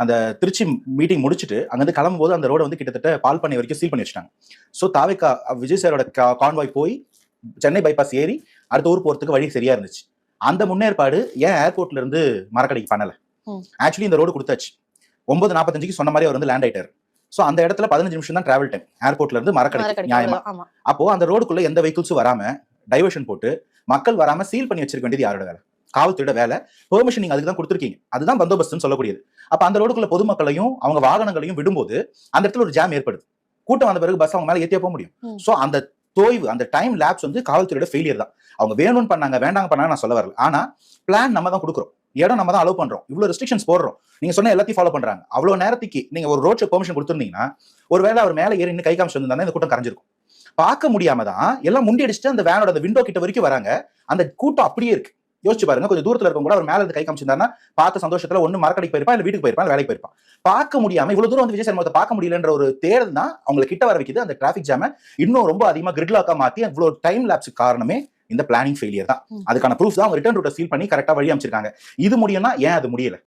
அந்த திருச்சி மீட்டிங் முடிச்சுட்டு அங்கிருந்து கிளம்பும்போது அந்த ரோட வந்து கிட்டத்தட்ட பால் பண்ணை வரைக்கும் சீல் பண்ணி வச்சுட்டாங்க. ஸோ தாவேக்கா விஜய் சாரோட கான்வாய் போய் சென்னை பைபாஸ் ஏறி அடுத்த ஊர் போறதுக்கு வழி சரியா இருந்துச்சு. அந்த முன்னேற்பாடு ஏன் ஏர்போர்ட்ல இருந்து மரக்கடைக்கு பண்ணல? ஆக்சுவலி இந்த ரோடு கொடுத்தாச்சு. 9:45 சொன்ன மாதிரி அவர் வந்து லேண்ட் ஆயிட்டாரு. ஸோ அந்த இடத்துல 15 நிமிஷம் தான் டிராவல் டைம் ஏர்போர்ட்ல இருந்து மரக்கடை நியாயமா. அப்போ அந்த ரோடுக்குள்ள எந்த வெஹிக்கிள்ஸும் வராம டைவர்ஷன் போட்டு மக்கள் வராம சீல் பண்ணி வச்சிருக்க வேண்டியது யாரோட வேலை? காவல்துறையோட வேலை. பெர்மிஷன் நீங்க அதுக்கு தான் கொடுத்துருக்கீங்க. அதுதான் பந்தோபஸ்துன்னு சொல்லக்கூடியது. அப்ப அந்த ரோடுக்குள்ள பொதுமக்களையும் அவங்க வாகனங்களையும் விடும்போது அந்த இடத்துல ஒரு ஜாம் ஏற்படுது. கூட்டம் வந்த பிறகு பஸ் அவங்க மேல ஏத்தியா போக முடியும். சோ அந்த தோய்வு, அந்த டைம் லேப்ஸ் வந்து காவல்துறையோட ஃபெயிலியர் தான். அவங்க வேணும்னு பண்ணாங்க, வேண்டாங்க பண்ணாங்க நான் சொல்ல வரல. ஆனா பிளான் நம்ம தான் கொடுக்குறோம், இடம் நம்ம தான் அலோவ் பண்றோம், இவ்வளவு ரெஸ்ட்ரிக்ஷன்ஸ் போடுறோம். நீங்க சொன்ன எல்லாத்தையும் ஃபாலோ பண்றாங்க. அவ்வளவு நேரத்துக்கு நீங்க ஒரு ரோட் ஷோ பெர்மிஷன் கொடுத்துருந்தீங்கன்னா ஒருவேளை அவர் மேல ஏறி இன்னும் கை காமிச்சு வந்திருந்தா இந்த கூட்டம் கரைஞ்சிருக்கும். பார்க்க முடியாம தான் எல்லாம் முண்டி அடிச்சுட்டு அந்த வேனோட அந்த விண்டோ கிட்ட வரைக்கும் வராங்க. அந்த கூட்டம் அப்படியே இருக்கு. யோசிச்சு பாருங்க, கொஞ்சம் தூரத்துல இருக்கும் கூட அவர் மேல இருந்து கை காமிச்சிருந்தாருன்னா பார்த்த சந்தோஷத்துல ஒண்ணு மரக்கடைக்கு போயிருப்பான், இல்ல வீட்டுக்கு போயிருப்பான், வேலைக்கு போயிருப்பான். பார்க்க முடியாம இவ்வளவு தூரம் வந்து விஜய் சர்மாவை பார்க்க முடியலன்ற ஒரு தேடல் தான் அவங்களை கிட்ட வர வைக்குது. அந்த டிராபிக் ஜாம இன்னும் ரொம்ப அதிகமா கிரிட்லாக்கா மாத்தி இவ்வளவு டைம் லேப்ஸுக்கு காரணமே இந்த பிளானிங் ஃபெயிலியர் தான். அதுக்கான ப்ரூஃப் தான் அவங்க ரிட்டர்ன் ரூட்டை சீல் பண்ணி கரெக்டா வழி அமைச்சிருக்காங்க. இது முடியும்னா ஏன் அது முடியல?